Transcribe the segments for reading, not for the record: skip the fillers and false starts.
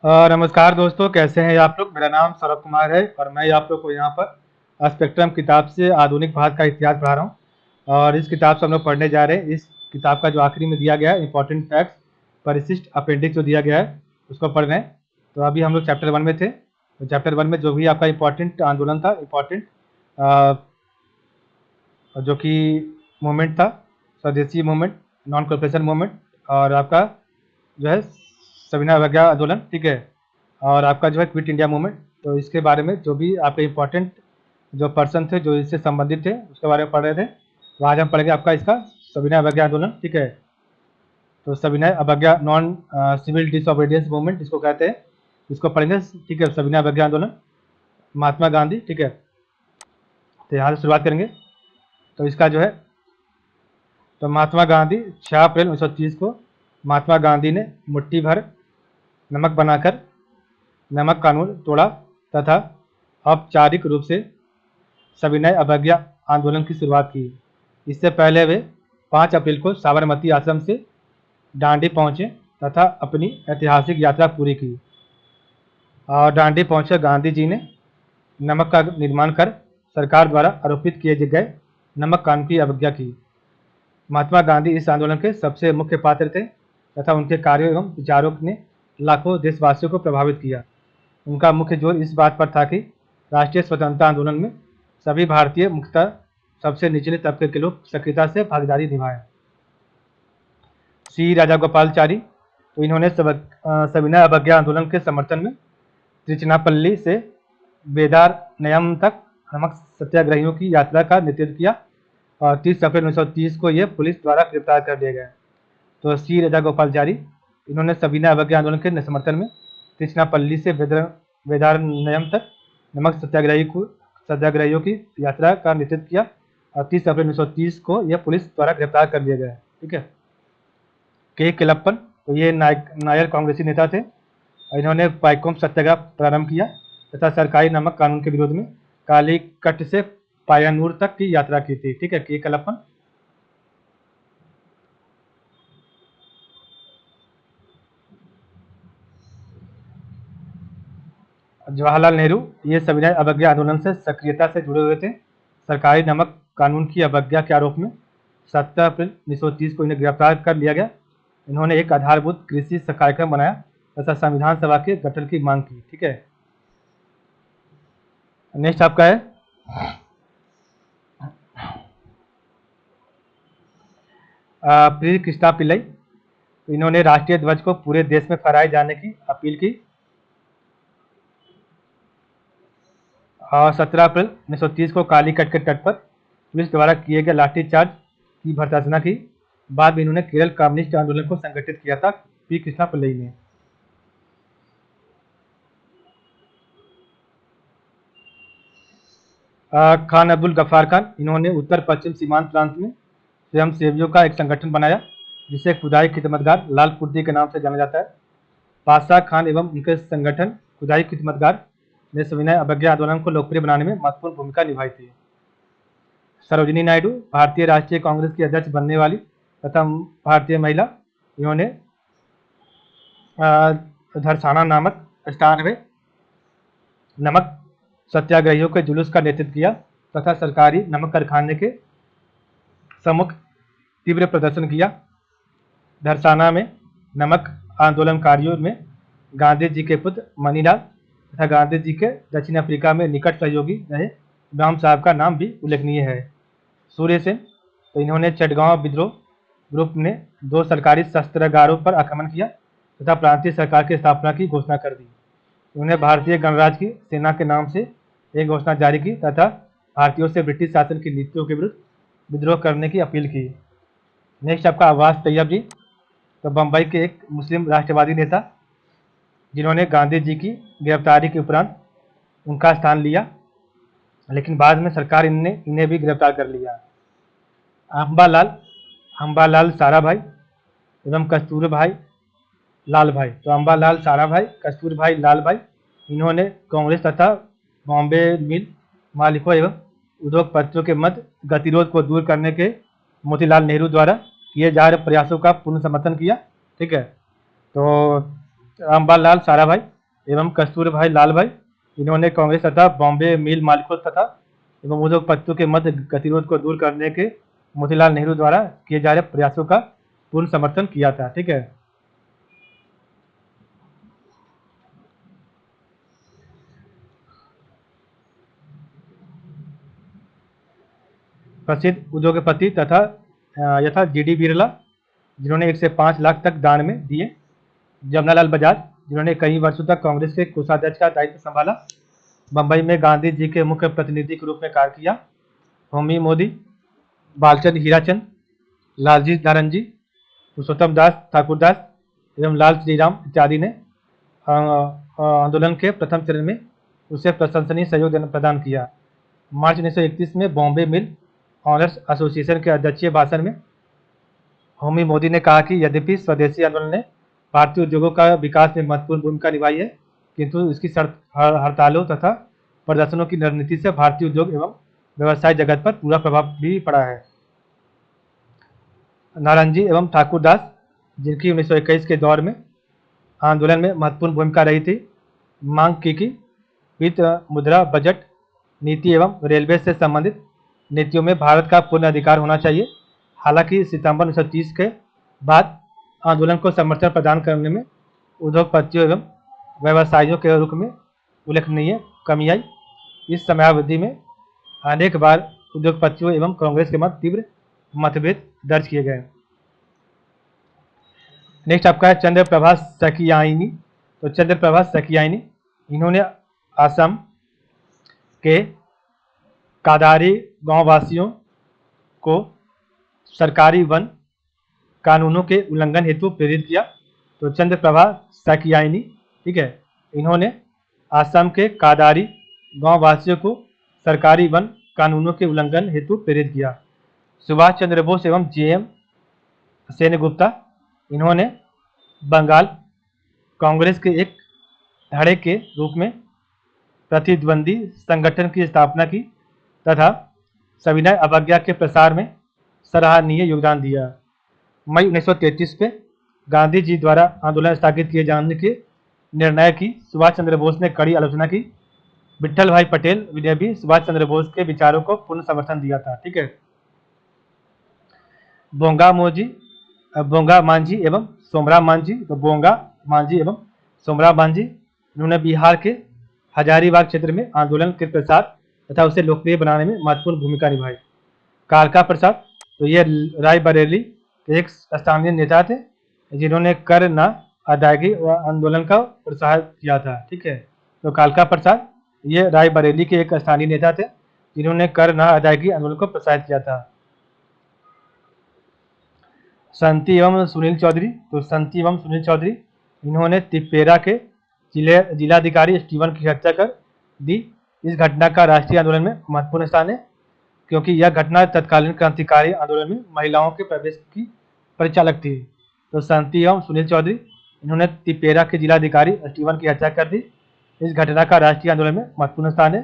नमस्कार दोस्तों, कैसे हैं आप लोग। मेरा नाम सौरभ कुमार है और मैं आप लोग को यहाँ पर स्पेक्ट्रम किताब से आधुनिक भारत का इतिहास पढ़ा रहा हूँ। और इस किताब से हम लोग पढ़ने जा रहे हैं। इस किताब का जो आखिरी में दिया गया है इंपॉर्टेंट फैक्ट्स, परिशिष्ट अपेंडिक्स जो दिया गया है उसको पढ़ रहे हैं। तो अभी हम लोग चैप्टर 1 में थे, तो चैप्टर 1 में जो भी आपका इंपॉर्टेंट आंदोलन था, इंपॉर्टेंट जो कि मूवमेंट था, स्वदेशी मूवमेंट, नॉन कॉर्पोरेशन मूवमेंट, और आपका जो है सविनय अवज्ञा आंदोलन, ठीक है, और आपका जो है क्विट इंडिया मूवमेंट। तो इसके बारे में जो भी आपके इंपॉर्टेंट जो पर्सन थे जो इससे संबंधित थे उसके बारे में पढ़ रहे थे। तो आज हम पढ़ेंगे आपका इसका सविनय अवज्ञा आंदोलन, ठीक है। तो सविनय अवज्ञा नॉन सिविल डिसओबीडियंस मूवमेंट इसको कहते हैं, इसको पढ़ेंगे, ठीक है। सविनय अवज्ञा आंदोलन, महात्मा गांधी, ठीक है। तो यहाँ से शुरुआत करेंगे। तो इसका जो है, तो महात्मा गांधी 6 अप्रैल 1930 को महात्मा गांधी ने मुट्ठी भर नमक बनाकर नमक कानून तोड़ा तथा औपचारिक रूप से सविनय अवज्ञा आंदोलन की शुरुआत की। इससे पहले वे 5 अप्रैल को साबरमती आश्रम से डांडी पहुंचे तथा अपनी ऐतिहासिक यात्रा पूरी की। और डांडी पहुंचे गांधी जी ने नमक का निर्माण कर सरकार द्वारा आरोपित किए गए नमक कानून की अवज्ञा की। महात्मा गांधी इस आंदोलन के सबसे मुख्य पात्र थे तथा उनके कार्यों एवं विचारों ने लाखों देशवासियों को प्रभावित किया। उनका मुख्य जोर इस बात पर था कि राष्ट्रीय स्वतंत्रता आंदोलन में सभी भारतीय, मुख्यतः सबसे निचले तबके के लोग सक्रियता से भागीदारी निभाएं। सी राजागोपालचारी, तो इन्होंने सविनय अवज्ञा आंदोलन के समर्थन में त्रिचनापल्ली से वेदारण्यम तक नमक सत्याग्रहियों की यात्रा का नेतृत्व किया और 30 अप्रैल 1930 को ये पुलिस द्वारा गिरफ्तार कर लिए गए। तो सी राजागोपालचारी, इन्होंने सविनय अवज्ञा आंदोलन के समर्थन में त्रिचनापल्ली से वेदारण्यम तक नमक सत्याग्रहियों की यात्रा का नेतृत्व किया और 30 अप्रैल 1930 को यह पुलिस द्वारा गिरफ्तार कर लिए गए, ठीक है। के केलप्पन, तो ये नायर कांग्रेसी नेता थे। इन्होंने पाइकोम सत्याग्रह प्रारंभ किया तथा सरकारी नमक कानून के विरोध में कालीकट से पायनूर तक की यात्रा की थी, ठीक है। के केलप्पन। जवाहरलाल नेहरू, ये सविनय अवज्ञा आंदोलन से सक्रियता से जुड़े हुए थे। सरकारी नमक कानून की अवज्ञा के आरोप में 17 अप्रैल 1930 को इन्हें गिरफ्तार कर लिया गया। इन्होंने एक आधारभूत कृषि कार्यक्रम बनाया तथा संविधान सभा के गठन की मांग की, ठीक है। नेक्स्ट आपका है प्रिय कृष्णा पिल्लई। इन्होंने राष्ट्रीय ध्वज को पूरे देश में फहराए जाने की अपील की और 17 अप्रैल 1930 को कालीकट के तट पर पुलिस द्वारा किए गए लाठीचार्ज की भर्त्सना की। बाद में इन्होंने केरल कम्युनिस्ट आंदोलन को संगठित किया था, पी कृष्णा पिल्लई ने। खान अब्दुल गफ्फार खान, इन्होंने उत्तर पश्चिम सीमांत प्रांत में स्वयंसेवियों का एक संगठन बनाया जिसे खुदाई खिदमतगार लाल कुर्दी के नाम से जाना जाता है। बादशाह खान एवं उनके संगठन खुदाई खिदमतगार ने सविनय अवज्ञा आंदोलन को लोकप्रिय बनाने में महत्वपूर्ण भूमिका निभाई थी। सरोजिनी नायडू, भारतीय राष्ट्रीय कांग्रेस की अध्यक्ष बनने वाली प्रथम भारतीय महिला। इन्होंने धरसाना नामक स्थान में नमक सत्याग्रहियों के जुलूस का नेतृत्व किया तथा सरकारी नमक कारखाने के सम्मुख तीव्र प्रदर्शन किया। धरसाना में नमक आंदोलनकारियों में गांधी जी के पुत्र मनीलाल तथा गांधी जी के दक्षिण अफ्रीका में निकट सहयोगी रहे इमाम साहब का नाम भी उल्लेखनीय है। सूर्य सेन, तो इन्होंने चटगांव विद्रोह ग्रुप ने 2 सरकारी शस्त्रागारों पर आक्रमण किया तथा प्रांतीय सरकार की स्थापना की घोषणा कर दी। उन्होंने भारतीय गणराज्य की सेना के नाम से एक घोषणा जारी की तथा भारतीयों से ब्रिटिश शासन की नीतियों के विरुद्ध विद्रोह करने की अपील की। नेक्स्ट आपका अब्बास तैयब जी, तो बम्बई के एक मुस्लिम राष्ट्रवादी नेता जिन्होंने गांधी जी की गिरफ्तारी के उपरांत उनका स्थान लिया, लेकिन बाद में सरकार इन्हें भी गिरफ्तार कर लिया। अंबालाल साराभाई एवं कस्तूरभाई लाल भाई, तो अंबालाल साराभाई, कस्तूरभाई लाल भाई, इन्होंने कांग्रेस तथा बॉम्बे मिल मालिकों एवं उद्योगपतियों के मध्य गतिरोध को दूर करने के मोतीलाल नेहरू द्वारा किए जा रहे प्रयासों का पूर्ण समर्थन किया, ठीक है। तो रामपाल लाल साराभाई एवं कस्तूरभाई लाल भाई, इन्होंने कांग्रेस तथा बॉम्बे मिल मालिकों तथा एवं उद्योगपतियों के मध्य गतिरोध को दूर करने के मोतीलाल नेहरू द्वारा किए जा रहे प्रयासों का पूर्ण समर्थन किया था। ठीक है। प्रसिद्ध उद्योगपति तथा यथा जीडी बिरला, जिन्होंने 1 से 5 लाख तक दान में दिए। जमनालाल बजाज, जिन्होंने कई वर्षों तक कांग्रेस के कोषाध्यक्ष का दायित्व संभाला। बंबई में गांधी जी के मुख्य प्रतिनिधि के रूप में कार्य किया। होमी मोदी, बालचंद हीराचंद, लालजी नारंगी, पुरुषोत्तम दास ठाकुरदास एवं लाल श्रीराम इत्यादि ने आंदोलन के प्रथम चरण में उसे प्रशंसनीय सहयोग प्रदान किया। मार्च 1931 में बॉम्बे मिल ऑनर्स एसोसिएशन के अध्यक्षीय भाषण में होमी मोदी ने कहा कि यद्यपि स्वदेशी आंदोलन ने भारतीय उद्योगों का विकास में महत्वपूर्ण भूमिका निभाई है, किंतु इसकी हड़तालों तथा प्रदर्शनों की रणनीति से भारतीय उद्योग एवं व्यवसाय जगत पर पूरा प्रभाव भी पड़ा है। नारंगी एवं ठाकुरदास, जिनकी 1921 के दौर में आंदोलन में महत्वपूर्ण भूमिका रही थी, मांग की कि वित्त, मुद्रा, बजट नीति एवं रेलवे से संबंधित नीतियों में भारत का पूर्ण अधिकार होना चाहिए। हालांकि सितंबर 1930 के बाद आंदोलन को समर्थन प्रदान करने में उद्योगपतियों एवं व्यवसायियों के रूप में उल्लेखनीय कमी आई। इस समयावधि में अनेक बार उद्योगपतियों एवं कांग्रेस के मध्य तीव्र मतभेद दर्ज किए गए। नेक्स्ट आपका है चंद्र प्रभा सकियानी। तो चंद्र प्रभा सकियानी, इन्होंने असम के कादारी गांव वासियों को सरकारी वन कानूनों के उल्लंघन हेतु प्रेरित किया। तो चंद्र प्रभा सकियानी, ठीक है, इन्होंने असम के कादारी गांव वासियों को सरकारी वन कानूनों के उल्लंघन हेतु प्रेरित किया। सुभाष चंद्र बोस एवं जेएम सेनगुप्ता, इन्होंने बंगाल कांग्रेस के एक धड़े के रूप में प्रतिद्वंदी संगठन की स्थापना की तथा सविनय अवज्ञा के प्रसार में सराहनीय योगदान दिया। मई 1933 में गांधी जी द्वारा आंदोलन स्थगित किए जाने के निर्णय की सुभाष चंद्र बोस ने कड़ी आलोचना की। विट्ठल भाई पटेल ने भी सुभाष चंद्र बोस के विचारों को पूर्ण समर्थन दिया था। ठीक है। बोंगा मांझी एवं सोमराव मांझी, तो बोंगा मांझी एवं सोमराव मांझी, उन्होंने बिहार के हजारीबाग क्षेत्र में आंदोलन के प्रसार तथा उसे लोकप्रिय बनाने में महत्वपूर्ण भूमिका निभाई। कालका प्रसाद, तो ये रायबरेली के एक स्थानीय नेता थे जिन्होंने कर न अदायगी व आंदोलन का प्रोत्साहन किया था। ठीक है। तो कालका प्रसाद ये रायबरेली के एक स्थानीय नेता थे जिन्होंने कर न अदायगी आंदोलन को प्रोत्साहित किया था। संती एवं सुनील चौधरी, तो संती एवं सुनील चौधरी, इन्होंने तिपेरा के जिलाधिकारी स्टीवन की हत्या कर दी। इस घटना का राष्ट्रीय आंदोलन में महत्वपूर्ण स्थान है क्योंकि यह घटना तत्कालीन क्रांतिकारी आंदोलन में महिलाओं के प्रवेश की परिचालक थी। तो संती एवं सुनील चौधरी, इन्होंने तिपेरा के जिलाधिकारी स्टीवन की हत्या कर दी। इस घटना का राष्ट्रीय आंदोलन में महत्वपूर्ण स्थान है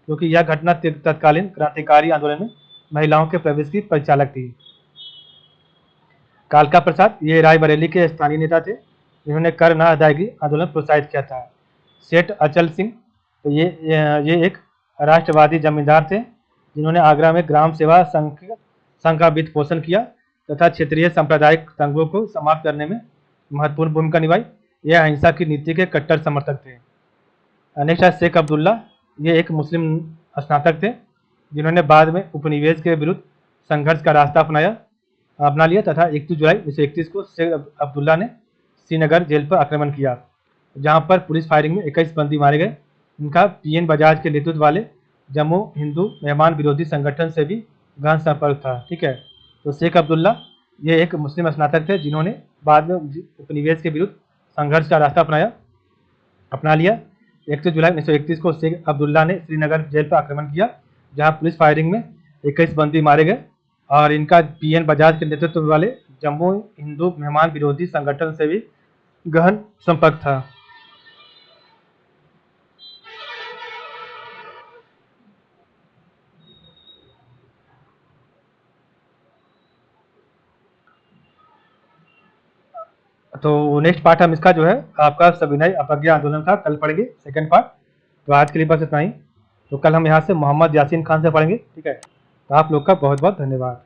क्योंकि यह घटना तत्कालीन क्रांतिकारी आंदोलन में महिलाओं के प्रवेश की परिचालक थी। कालका प्रसाद ये रायबरेली के स्थानीय नेता थे जिन्होंने कर न अदायगी आंदोलन प्रोत्साहित किया था। सेठ अचल सिंह, तो ये एक राष्ट्रवादी जमींदार थे जिन्होंने आगरा में ग्राम सेवा संघ का वित्त पोषण किया तथा क्षेत्रीय सांप्रदायिक संघों को समाप्त करने में महत्वपूर्ण भूमिका निभाई। यह अहिंसा की नीति के कट्टर समर्थक थे। नेक्स्ट है शेख अब्दुल्ला, ये एक मुस्लिम स्नातक थे जिन्होंने बाद में उपनिवेश के विरुद्ध संघर्ष का रास्ता अपना लिया तथा 31 जुलाई 1931 को शेख अब्दुल्ला ने श्रीनगर जेल पर आक्रमण किया जहां पर पुलिस फायरिंग में 21 बंदी मारे गए। इनका पीएन बजाज के नेतृत्व वाले जम्मू हिंदू मेहमान विरोधी संगठन से भी गहन संपर्क था। ठीक है। तो शेख अब्दुल्ला ये एक मुस्लिम स्नातक थे जिन्होंने बाद में उपनिवेश के विरुद्ध संघर्ष का रास्ता अपना लिया। 31 जुलाई 1931 को शेख अब्दुल्ला ने श्रीनगर जेल पर आक्रमण किया जहां पुलिस फायरिंग में 21 बंदी मारे गए और इनका पीएन बजाज के नेतृत्व वाले जम्मू हिंदू मेहमान विरोधी संगठन से भी गहन संपर्क था। तो नेक्स्ट पार्ट हम इसका जो है आपका सविनय अवज्ञा आंदोलन का कल पढ़ेंगे, सेकंड पार्ट। तो आज के लिए बस इतना ही। तो कल हम यहाँ से मोहम्मद यासीन खान से पढ़ेंगे, ठीक है। तो आप लोग का बहुत बहुत धन्यवाद।